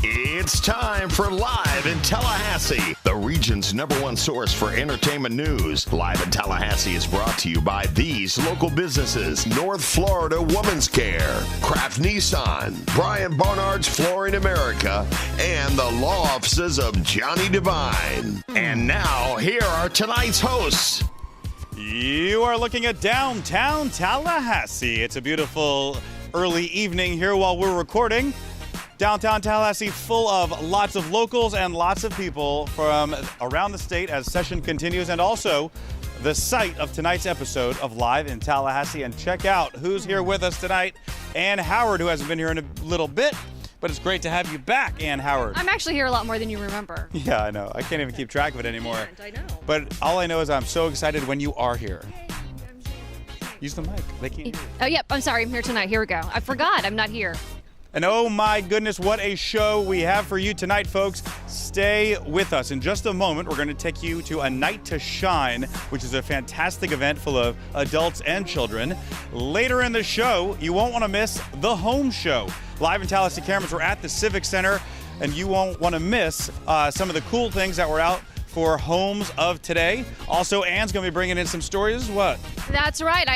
It's time for Live in Tallahassee, the region's #1 source for entertainment news. Live in Tallahassee is brought to you by these local businesses: North Florida Women's Care, Kraft Nissan, Brian Barnard's Flooring America, and the law offices of Johnny Devine. And now, here are tonight's hosts. You are looking at downtown Tallahassee. It's a beautiful early evening here while we're recording. Downtown Tallahassee full of lots of locals and lots of people from around the state as session continues, and also the site of tonight's episode of Live in Tallahassee. And check out who's here with us tonight. Ann Howard, who hasn't been here in a little bit, but it's great to have you back, Ann Howard. I'm actually here a lot more than you remember. Yeah, I know. I can't even keep track of it anymore. I know. But all I know is I'm so excited when you are here. Use the mic. They can't hear you. Oh, yep. I'm sorry. I'm here tonight. Here we go. I forgot. I'm not here. And oh my goodness, what a show we have for you tonight, folks. Stay with us. In just a moment, we're going to take you to A Night to Shine, which is a fantastic event full of adults and children. Later in the show, you won't want to miss The Home Show. Live in Tallahassee cameras were at the Civic Center, and you won't want to miss some of the cool things that were out for homes of today. Also, Ann's going to be bringing in some stories. What? That's right.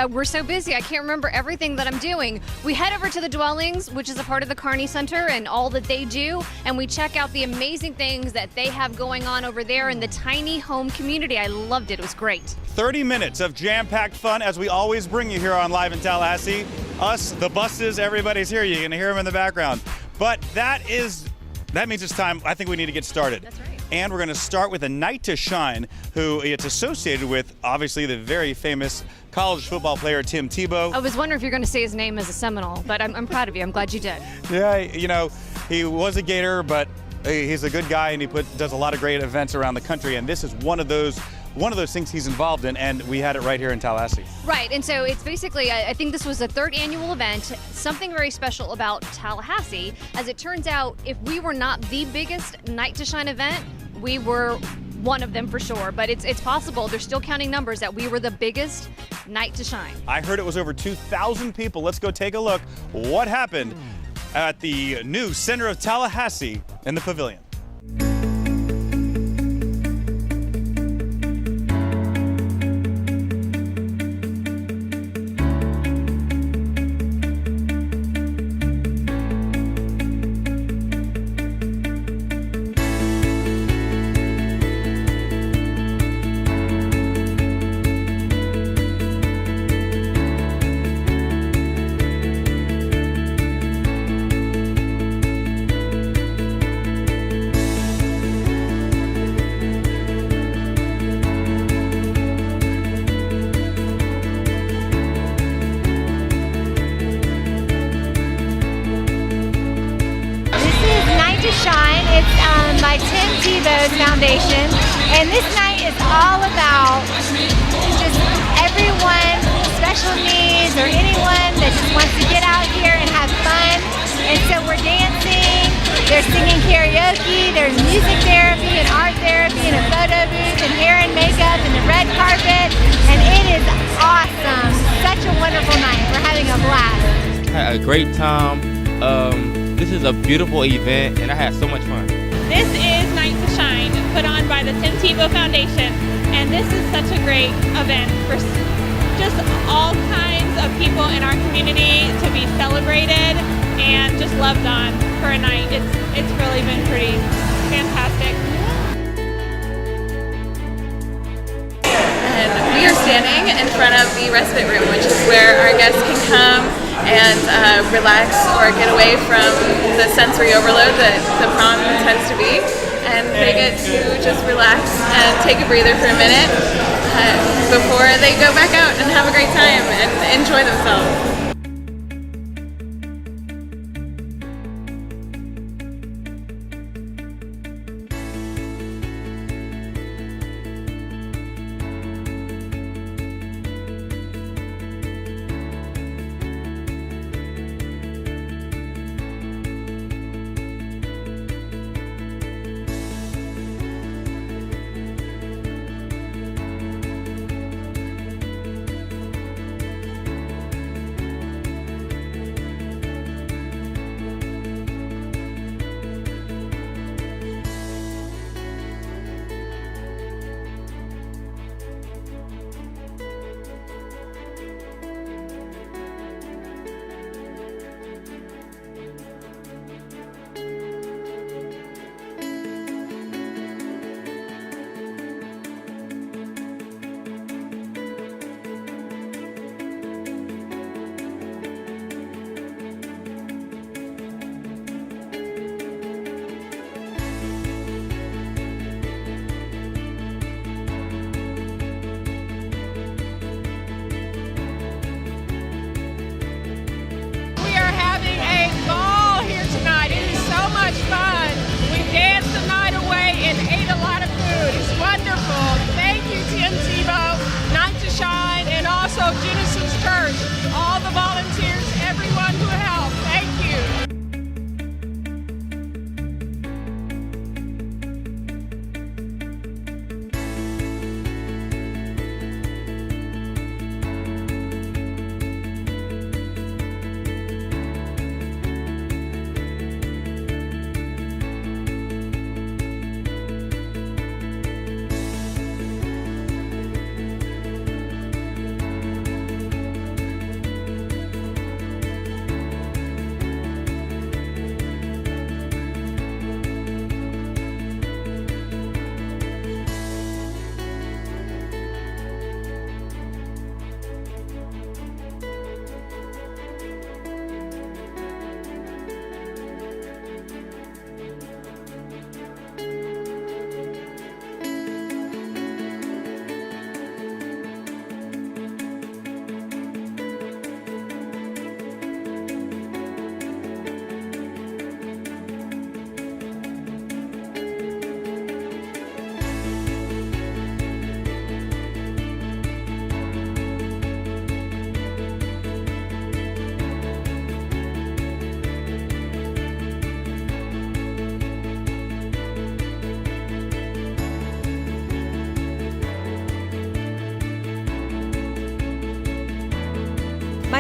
We're so busy. I can't remember everything that I'm doing. We head over to the Dwellings, which is a part of the Kearney Center, and all that they do, and we check out the amazing things that they have going on over there in the tiny home community. I loved it. It was great. 30 minutes of jam-packed fun, as we always bring you here on Live in Tallahassee. Us, the buses, everybody's here. You're going to hear them in the background. But that means it's time. I think we need to get started. That's right. And we're going to start with A Night to Shine, who it's associated with, obviously, the very famous college football player Tim Tebow. I was wondering if you're going to say his name as a Seminole, but I'm proud of you. I'm glad you did. Yeah, you know, he was a Gator, but he's a good guy, and he does a lot of great events around the country, and this is one of those things he's involved in, and we had it right here in Tallahassee. Right, and so it's basically, I think this was the 3rd annual event. Something very special about Tallahassee, as it turns out, if we were not the biggest Night to Shine event, we were one of them for sure, but it's possible. They're still counting numbers that we were the biggest Night to Shine. I heard it was over 2,000 people. Let's go take a look. What happened at the new center of Tallahassee in the pavilion? Shine. It's by Tim Tebow's Foundation, and this night is all about just everyone, special needs, or anyone that just wants to get out here and have fun. And so we're dancing, there's singing karaoke, there's music therapy and art therapy and a photo booth and hair and makeup and the red carpet, and it is awesome. Such a wonderful night. We're having a blast. Had a great time. This is a beautiful event, and I had so much fun. This is Night to Shine, put on by the Tim Tebow Foundation, and this is such a great event for just all kinds of people in our community to be celebrated and just loved on for a night. It's really been pretty fantastic. And we are standing in front of the respite room, which is where our guests can come and relax or get away from the sensory overload that the prom tends to be, and they get to just relax and take a breather for a minute before they go back out and have a great time and enjoy themselves.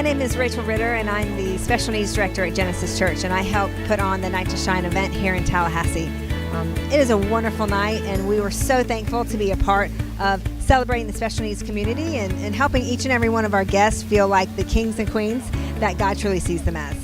My name is Rachel Ritter, and I'm the Special Needs Director at Genesis Church, and I help put on the Night to Shine event here in Tallahassee. It is a wonderful night, and we were so thankful to be a part of celebrating the special needs community and helping each and every one of our guests feel like the kings and queens that God truly sees them as.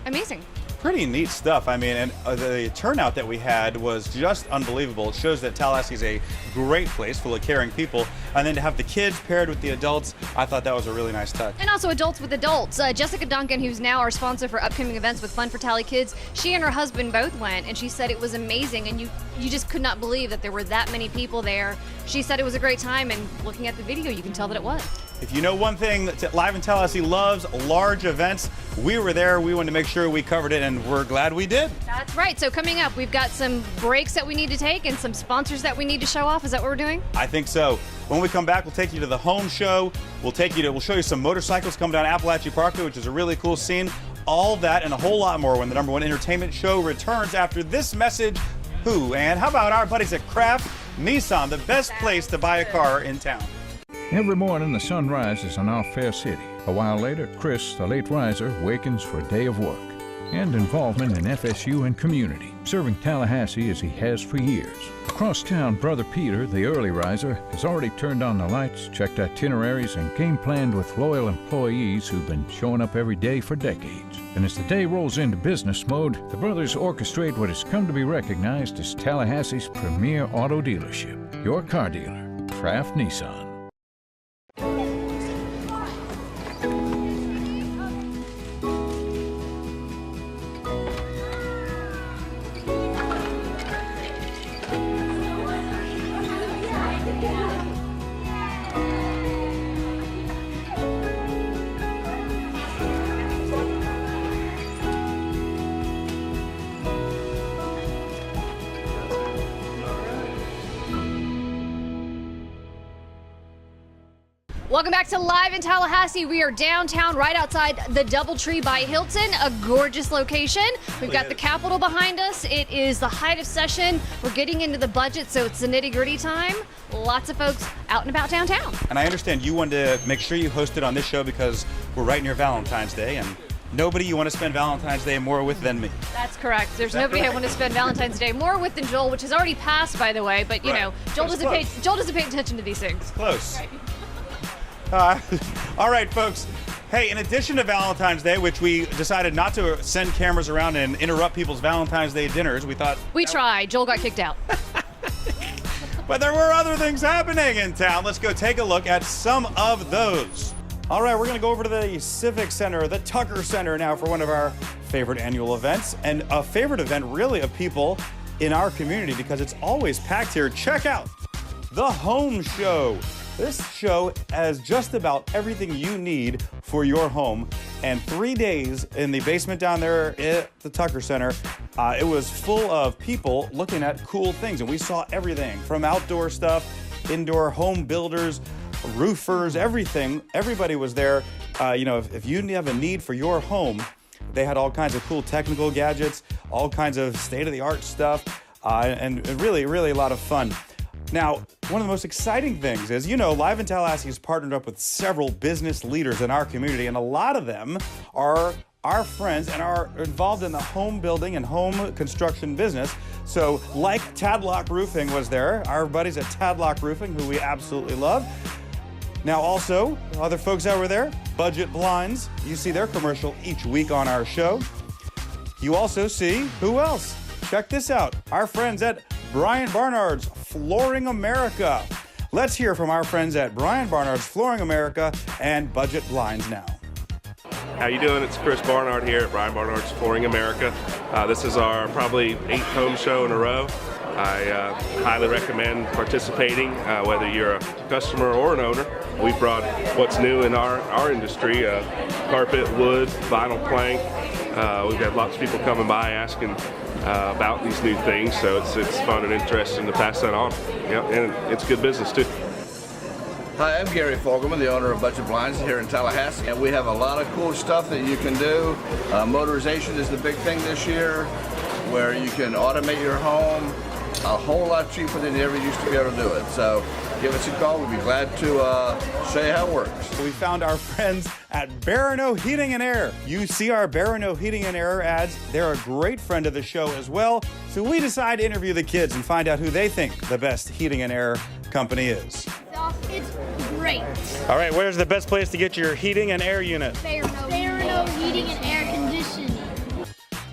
Amazing. Pretty neat stuff. I mean, and the turnout that we had was just unbelievable. It shows that Tallahassee is a great place full of caring people. And then to have the kids paired with the adults, I thought that was a really nice touch. And also adults with adults. Jessica Duncan, who's now our sponsor for upcoming events with Fun for Tally Kids, she and her husband both went, and she said it was amazing, and you just could not believe that there were that many people there. She said it was a great time, and looking at the video, you can tell that it was. If you know one thing that Live in Tallahassee loves, large events. We were there. We wanted to make sure we covered it, and we're glad we did. That's right. So coming up, we've got some breaks that we need to take and some sponsors that we need to show off. Is that what we're doing? I think so. When we come back, we'll take you to the home show. We'll show you some motorcycles coming down Appalachia Parkway, which is a really cool scene. All that and a whole lot more when the #1 entertainment show returns after this message. And how about our buddies at Kraft Nissan, the best place to buy a car in town? Every morning the sun rises in our fair city. A while later, Chris, the late riser, wakens for a day of work and involvement in FSU and community, serving Tallahassee as he has for years. Across town, Brother Peter, the early riser, has already turned on the lights, checked itineraries, and game planned with loyal employees who've been showing up every day for decades. And as the day rolls into business mode, the brothers orchestrate what has come to be recognized as Tallahassee's premier auto dealership, your car dealer, Kraft Nissan. Welcome back to Live in Tallahassee. We are downtown right outside the DoubleTree by Hilton, a gorgeous location. We've got the Capitol behind us. It is the height of session. We're getting into the budget, so it's the nitty-gritty time. Lots of folks out and about downtown. And I understand you wanted to make sure you hosted on this show because we're right near Valentine's Day, and nobody you want to spend Valentine's Day more with than me. That's correct. There's nobody I want to spend Valentine's Day more with than Joel, which has already passed, by the way. But, you know, Joel doesn't pay attention to these things. It's close. Right. All right, folks. Hey, in addition to Valentine's Day, which we decided not to send cameras around and interrupt people's Valentine's Day dinners, we thought... We tried. Joel got kicked out. But there were other things happening in town. Let's go take a look at some of those. All right, we're going to go over to the Civic Center, the Tucker Center now for one of our favorite annual events, and a favorite event really of people in our community because it's always packed here. Check out the Home Show. This show has just about everything you need for your home, and 3 days in the basement down there at the Tucker Center, it was full of people looking at cool things, and we saw everything from outdoor stuff, indoor home builders, roofers, everything. Everybody was there. If you have a need for your home, they had all kinds of cool technical gadgets, all kinds of state-of-the-art stuff, and really, really a lot of fun. Now, one of the most exciting things is, Live in Tallahassee has partnered up with several business leaders in our community, and a lot of them are our friends and are involved in the home building and home construction business. So, like Tadlock Roofing was there, our buddies at Tadlock Roofing, who we absolutely love. Now, also, other folks that were there, Budget Blinds. You see their commercial each week on our show. You also see, who else? Check this out, our friends at Brian Barnard's Flooring America. Let's hear from our friends at Brian Barnard's Flooring America and Budget Blinds now. How you doing? It's Chris Barnard here at Brian Barnard's Flooring America. This is our probably 8th home show in a row. I highly recommend participating, whether you're a customer or an owner. We've brought what's new in our industry, carpet, wood, vinyl plank. We've had lots of people coming by asking about these new things, so it's fun and interesting to pass that on. Yeah, and it's good business too. Hi, I'm Gary Fogelman, the owner of Budget Blinds here in Tallahassee, and we have a lot of cool stuff that you can do. Motorization is the big thing this year, where you can automate your home, a whole lot cheaper than you ever used to be able to do it. So give us a call. We'd be glad to show you how it works. We found our friends at Barano Heating and Air. You see our Barano Heating and Air ads. They're a great friend of the show as well. So we decided to interview the kids and find out who they think the best heating and air company is. It's great. All right, where's the best place to get your heating and air unit? Barano Heating and Air Conditioning.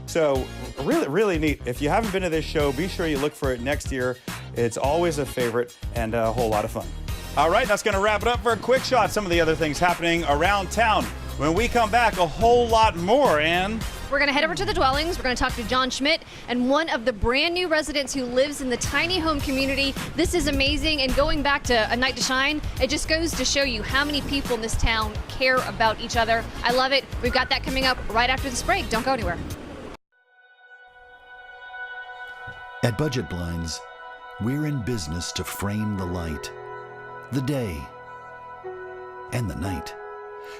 So really neat. If you haven't been to this show, be sure you look for it next year. It's always a favorite and a whole lot of fun. All right, that's going to wrap it up for a quick shot. Some of the other things happening around town. When we come back, a whole lot more, Ann. We're going to head over to the Dwellings. We're going to talk to John Schmidt and one of the brand new residents who lives in the tiny home community. This is amazing. And going back to A Night to Shine, it just goes to show you how many people in this town care about each other. I love it. We've got that coming up right after this break. Don't go anywhere. At Budget Blinds, we're in business to frame the light, the day, and the night.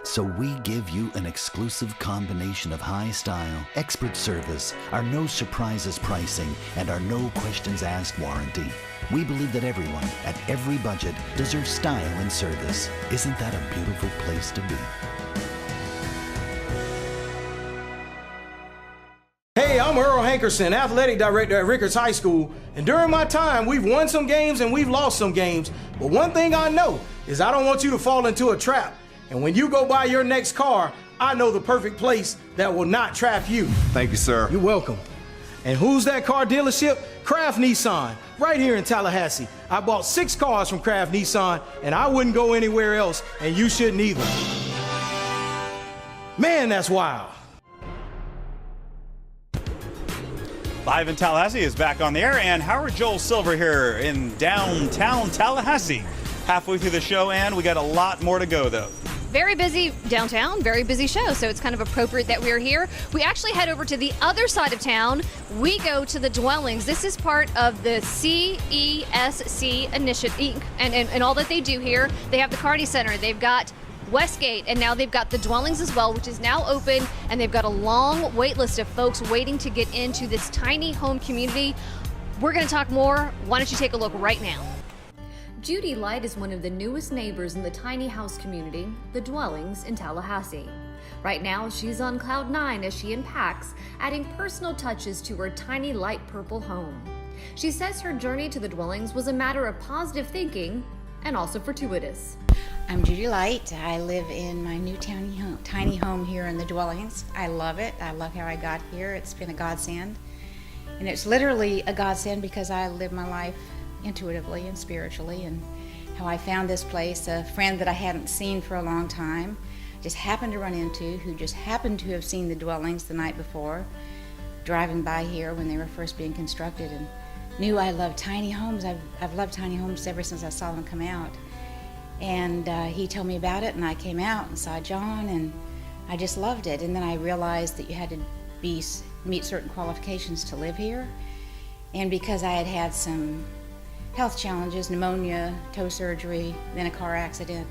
So we give you an exclusive combination of high style, expert service, our no surprises pricing, and our no questions asked warranty. We believe that everyone, at every budget, deserves style and service. Isn't that a beautiful place to be? Hey, I'm Earl Hankerson, athletic director at Rickards High School, and during my time, we've won some games and we've lost some games, but one thing I know is I don't want you to fall into a trap. And when you go buy your next car, I know the perfect place that will not trap you. Thank you, sir. You're welcome. And who's that car dealership? Kraft Nissan, right here in Tallahassee. I bought 6 cars from Kraft Nissan, and I wouldn't go anywhere else, and you shouldn't either. Man, that's wild. Live in Tallahassee is back on the air, and Howard Joel Silver here in downtown Tallahassee. Halfway through the show, and we got a lot more to go, though. Very busy downtown, very busy show, so it's kind of appropriate that we're here. We actually head over to the other side of town. We go to the Dwellings. This is part of the CESC initiative and all that they do here. They have the Carney Center, they've got Westgate, and now they've got the Dwellings as well, which is now open, and they've got a long wait list of folks waiting to get into this tiny home community. We're going to talk more. Why don't you take a look right now? Judy Light is one of the newest neighbors in the tiny house community, the Dwellings in Tallahassee. Right now, she's on cloud 9 as she unpacks, adding personal touches to her tiny light purple home. She says her journey to the Dwellings was a matter of positive thinking and also fortuitous. I'm Judy Light. I live in my new tiny home here in the Dwellings. I love it. I love how I got here. It's been a godsend. And it's literally a godsend because I live my life intuitively and spiritually, and how I found this place. A friend that I hadn't seen for a long time just happened to run into, who just happened to have seen the Dwellings the night before, driving by here when they were first being constructed, and knew I loved tiny homes. I've loved tiny homes ever since I saw them come out. And he told me about it, and I came out and saw John, and I just loved it. And then I realized that you had to meet certain qualifications to live here. And because I had had some health challenges, pneumonia, toe surgery, then a car accident,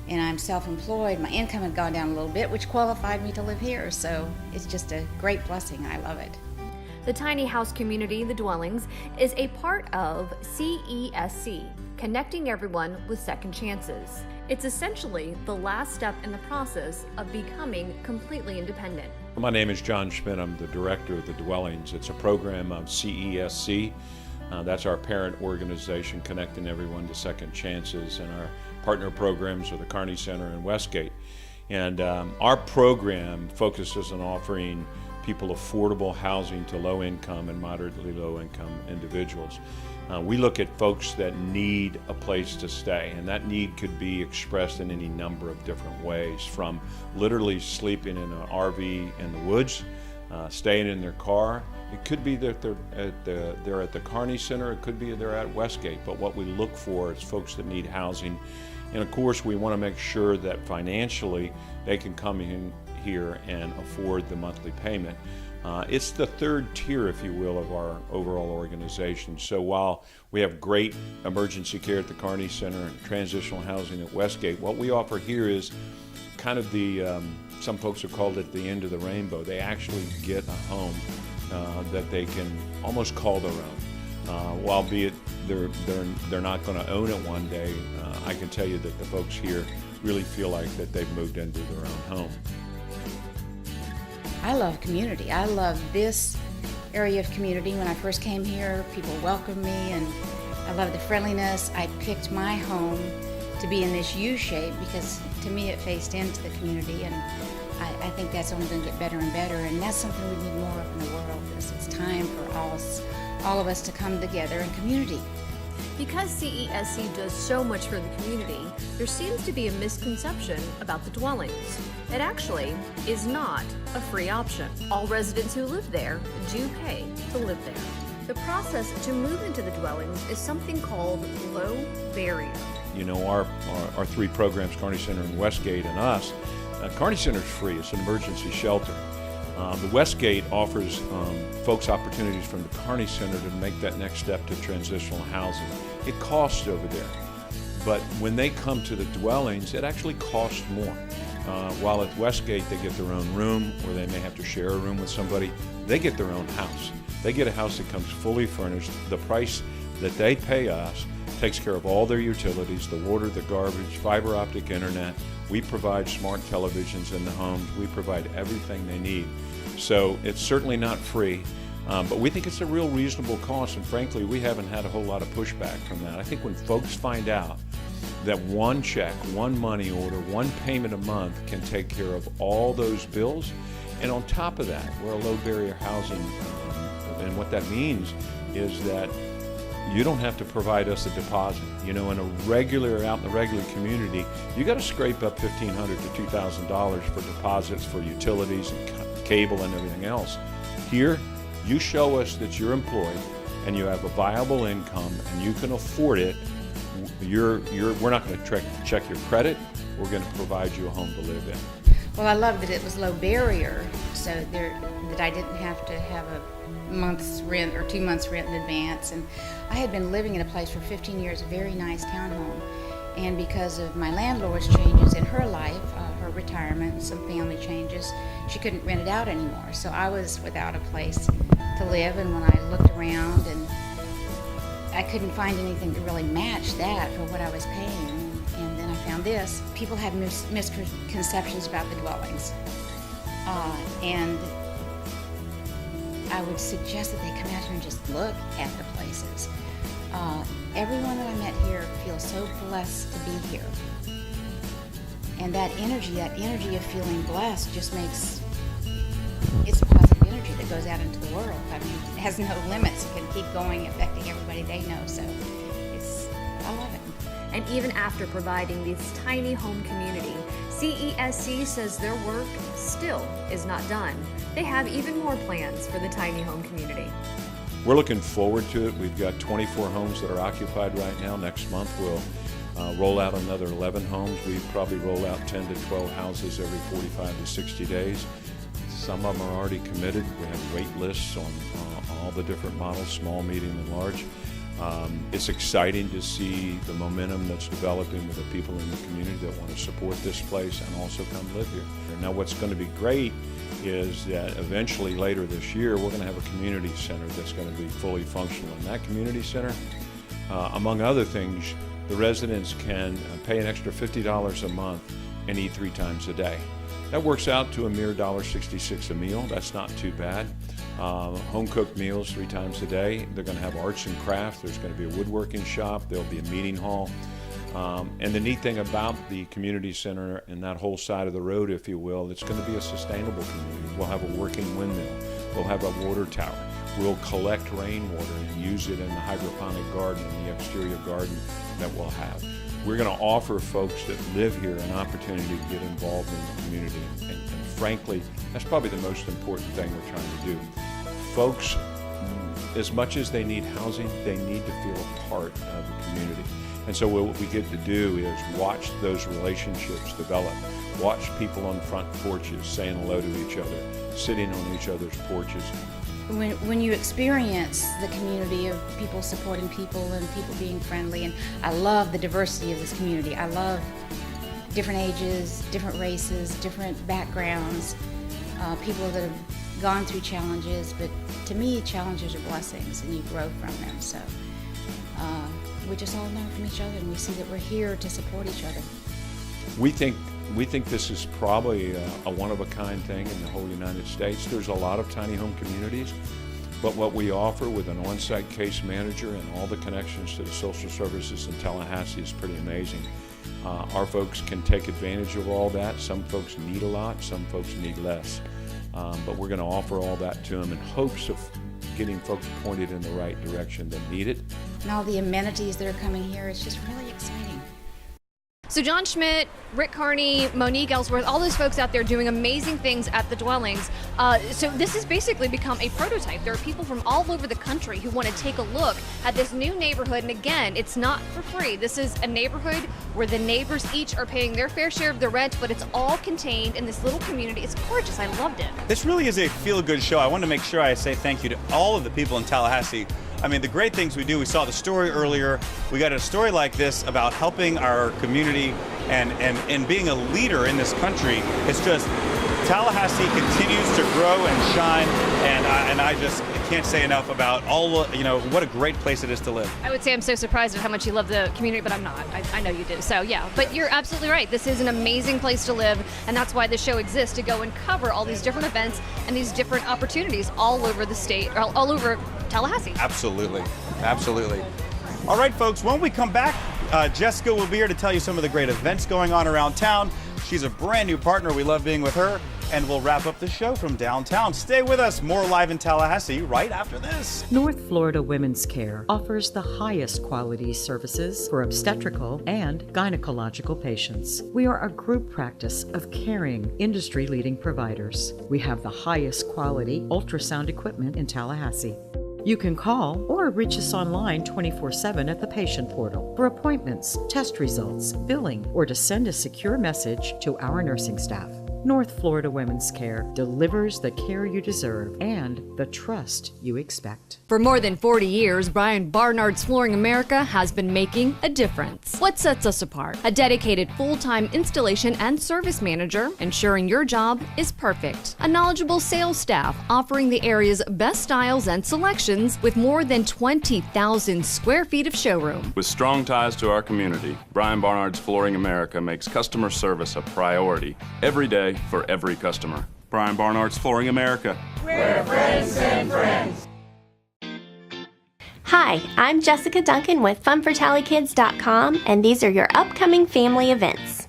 and I'm self-employed, my income had gone down a little bit, which qualified me to live here. So it's just a great blessing. I love it. The tiny house community, the Dwellings, is a part of CESC, connecting everyone with second chances. It's essentially the last step in the process of becoming completely independent. My name is John Schmidt. I'm the director of the Dwellings. It's a program of CESC. That's our parent organization connecting everyone to second chances, and our partner programs are the Carney Center and Westgate. And our program focuses on offering people affordable housing to low-income and moderately low-income individuals. We look at folks that need a place to stay, and that need could be expressed in any number of different ways, from literally sleeping in an RV in the woods, staying in their car. It could be that they're at the Carney Center, it could be they're at Westgate, but what we look for is folks that need housing. And of course, we want to make sure that financially they can come in here and afford the monthly payment. It's the third tier, if you will, of our overall organization. So while we have great emergency care at the Carney Center and transitional housing at Westgate, what we offer here is kind of the, some folks have called it the end of the rainbow. They actually get a home that they can almost call their Albeit they're not going to own it one day, I can tell you that the folks here really feel like that they've moved into their own home. I love community. I love this area of community. When I first came here, people welcomed me, and I love the friendliness. I picked my home to be in this U shape because to me it faced into the community, and I think that's only going to get better and better, and that's something we need more of in the world. It's time for all of us to come together in community. Because CESC does so much for the community, there seems to be a misconception about the dwellings. It actually is not a free option. All residents who live there do pay to live there. The process to move into the dwellings is something called low barrier. You know, our three programs, Kearney Center and Westgate and us, Kearney Center is free. It's an emergency shelter. The Westgate offers folks opportunities from the Kearney Center to make that next step to transitional housing. It costs over there, but when they come to the dwellings, it actually costs more. While at Westgate they get their own room, or they may have to share a room with somebody, they get their own house. They get a house that comes fully furnished. The price that they pay us takes care of all their utilities, the water, the garbage, fiber optic internet. We provide smart televisions in the homes. We provide everything they need. So it's certainly not free, but we think it's a real reasonable cost, and frankly, we haven't had a whole lot of pushback from that. I think when folks find out that one check, one money order, one payment a month can take care of all those bills, and on top of that, we're a low barrier housing, and what that means is that you don't have to provide us a deposit. You know, out in the regular community, you got to scrape up $1,500 to $2,000 for deposits for utilities and cable and everything else. Here, you show us that you're employed and you have a viable income and you can afford it. We're not going to check your credit. We're going to provide you a home to live in. Well, I love that it was low barrier, so that I didn't have to have a month's rent or 2 months rent in advance. And I had been living in a place for 15 years, a very nice townhome. And because of my landlord's changes in her life, her retirement, some family changes, she couldn't rent it out anymore. So I was without a place to live. And when I looked around, and I couldn't find anything to really match that for what I was paying. And then I found this. People have misconceptions about the dwellings. And I would suggest that they come out here and just look at the places. Everyone that I met here feels so blessed to be here. And that energy of feeling blessed just makes, it's a positive energy that goes out into the world. I mean, it has no limits. It can keep going, affecting everybody they know. So I love it. And even after providing this tiny home community, CESC says their work still is not done. They have even more plans for the tiny home community. We're looking forward to it. We've got 24 homes that are occupied right now. Next month we'll roll out another 11 homes. We probably roll out 10 to 12 houses every 45 to 60 days. Some of them are already committed. We have wait lists on all the different models, small, medium, and large. It's exciting to see the momentum that's developing with the people in the community that want to support this place and also come live here. Now what's going to be great is that eventually later this year we're going to have a community center that's going to be fully functional. In that community center, among other things, the residents can pay an extra $50 a month and eat 3 times a day. That works out to a mere $1.66 a meal. That's not too bad. Home-cooked meals 3 times a day. They're going to have arts and crafts. There's going to be a woodworking shop. There'll be a meeting hall. And the neat thing about the community center and that whole side of the road, if you will, it's going to be a sustainable community. We'll have a working windmill. We'll have a water tower. We'll collect rainwater and use it in the hydroponic garden and the exterior garden that we'll have. We're going to offer folks that live here an opportunity to get involved in the community. And frankly, that's probably the most important thing we're trying to do. Folks, as much as they need housing, they need to feel a part of the community. And so what we get to do is watch those relationships develop, watch people on front porches saying hello to each other, sitting on each other's porches. When you experience the community of people supporting people and people being friendly, and I love the diversity of this community. I love different ages, different races, different backgrounds, people that have gone through challenges, but to me, challenges are blessings, and you grow from them. So we just all learn from each other, and we see that we're here to support each other. We think this is probably a one-of-a-kind thing in the whole United States. There's a lot of tiny home communities, but what we offer with an on-site case manager and all the connections to the social services in Tallahassee is pretty amazing. Our folks can take advantage of all that. Some folks need a lot, some folks need less. But we're going to offer all that to them in hopes of getting folks pointed in the right direction that need it. And all the amenities that are coming here, it's just really exciting. So John Schmidt, Rick Carney, Monique Ellsworth, all those folks out there doing amazing things at the dwellings. So this has basically become a prototype. There are people from all over the country who want to take a look at this new neighborhood. And again, it's not for free. This is a neighborhood where the neighbors each are paying their fair share of the rent, but it's all contained in this little community. It's gorgeous. I loved it. This really is a feel-good show. I want to make sure I say thank you to all of the people in Tallahassee. I mean, the great things we do, we saw the story earlier. We got a story like this about helping our community and being a leader in this country. It's just, Tallahassee continues to grow and shine, and I just can't say enough about all, what a great place it is to live. I would say I'm so surprised at how much you love the community, but I'm not. I know you do. So yeah, but you're absolutely right. This is an amazing place to live, and that's why the show exists, to go and cover all these different events and these different opportunities all over the state, all over Tallahassee. Absolutely. Absolutely. All right, folks, when we come back, Jessica will be here to tell you some of the great events going on around town. She's a brand new partner. We love being with her. And we'll wrap up the show from downtown. Stay with us. More Live in Tallahassee right after this. North Florida Women's Care offers the highest quality services for obstetrical and gynecological patients. We are a group practice of caring, industry-leading providers. We have the highest quality ultrasound equipment in Tallahassee. You can call or reach us online 24/7 at the patient portal for appointments, test results, billing, or to send a secure message to our nursing staff. North Florida Women's Care delivers the care you deserve and the trust you expect. For more than 40 years, Brian Barnard's Flooring America has been making a difference. What sets us apart? A dedicated full-time installation and service manager, ensuring your job is perfect. A knowledgeable sales staff offering the area's best styles and selections with more than 20,000 square feet of showroom. With strong ties to our community, Brian Barnard's Flooring America makes customer service a priority every day for every customer. Brian Barnard's Flooring America. We're friends and friends. Hi, I'm Jessica Duncan with FunForTallyKids.com, and these are your upcoming family events.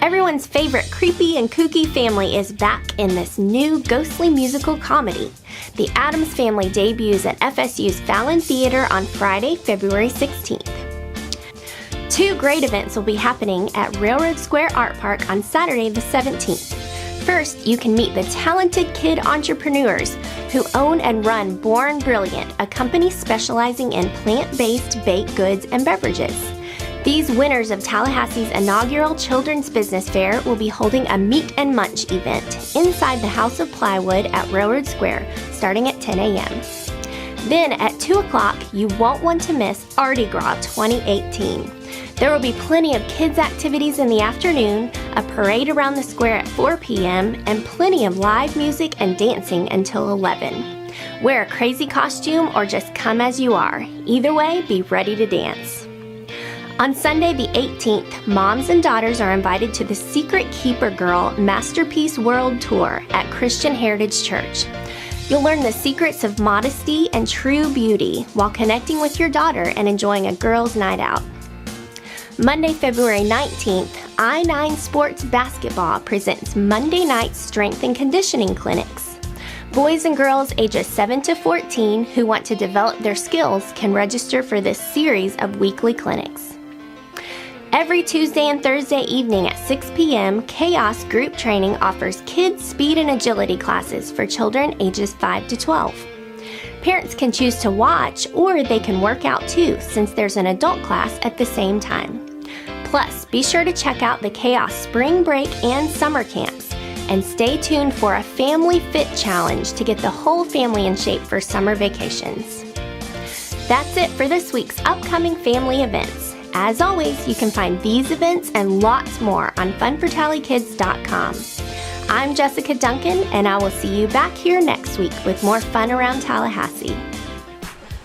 Everyone's favorite creepy and kooky family is back in this new ghostly musical comedy. The Addams Family debuts at FSU's Fallon Theater on Friday, February 16th. Two great events will be happening at Railroad Square Art Park on Saturday the 17th. First, you can meet the talented kid entrepreneurs who own and run Born Brilliant, a company specializing in plant-based baked goods and beverages. These winners of Tallahassee's inaugural Children's Business Fair will be holding a Meet and Munch event inside the House of Plywood at Railroad Square, starting at 10 a.m. Then at 2 o'clock, you won't want to miss Artie Gras 2018. There will be plenty of kids' activities in the afternoon, a parade around the square at 4 p.m., and plenty of live music and dancing until 11. Wear a crazy costume or just come as you are. Either way, be ready to dance. On Sunday the 18th, moms and daughters are invited to the Secret Keeper Girl Masterpiece World Tour at Christian Heritage Church. You'll learn the secrets of modesty and true beauty while connecting with your daughter and enjoying a girls' night out. Monday, February 19th, I-9 Sports Basketball presents Monday night strength and conditioning clinics. Boys and girls ages 7 to 14 who want to develop their skills can register for this series of weekly clinics. Every Tuesday and Thursday evening at 6 p.m., Chaos Group Training offers kids speed and agility classes for children ages 5 to 12. Parents can choose to watch, or they can work out too, since there's an adult class at the same time. Plus, be sure to check out the Chaos Spring Break and Summer Camps, and stay tuned for a Family Fit Challenge to get the whole family in shape for summer vacations. That's it for this week's upcoming family events. As always, you can find these events and lots more on FunForTallyKids.com. I'm Jessica Duncan, and I will see you back here next week with more fun around Tallahassee.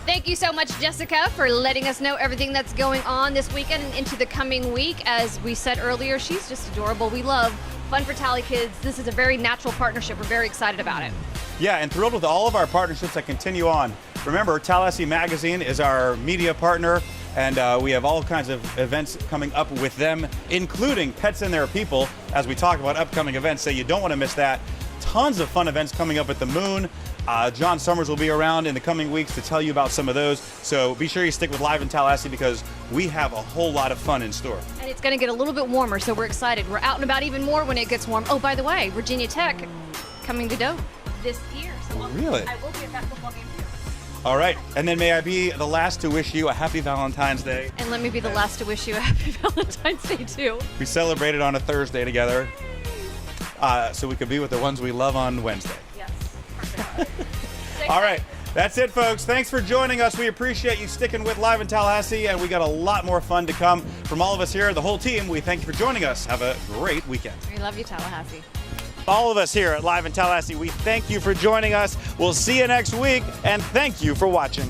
Thank you so much, Jessica, for letting us know everything that's going on this weekend and into the coming week. As we said earlier, she's just adorable. We love Fun for Tally Kids. This is a very natural partnership. We're very excited about it. Yeah, and thrilled with all of our partnerships that continue on. Remember, Tallahassee Magazine is our media partner, and we have all kinds of events coming up with them, including Pets and Their People, as we talk about upcoming events, so you don't want to miss that. Tons of fun events coming up at the Moon. John Summers will be around in the coming weeks to tell you about some of those, so be sure you stick with Live in Tallahassee because we have a whole lot of fun in store. And it's going to get a little bit warmer, so we're excited. We're out and about even more when it gets warm. Oh, by the way, Virginia Tech coming to Doak this year. So Really? I will be at that football game too. All right, and then may I be the last to wish you a happy Valentine's Day. And let me be the last to wish you a happy Valentine's Day too. We celebrated on a Thursday together, so we could be with the ones we love on Wednesday. Yes, perfect. All right, that's it, folks. Thanks for joining us. We appreciate you sticking with Live in Tallahassee, and we got a lot more fun to come from all of us here, the whole team. We thank you for joining us. Have a great weekend. We love you, Tallahassee. All of us here at Live in Tallahassee, we thank you for joining us. We'll see you next week, and thank you for watching.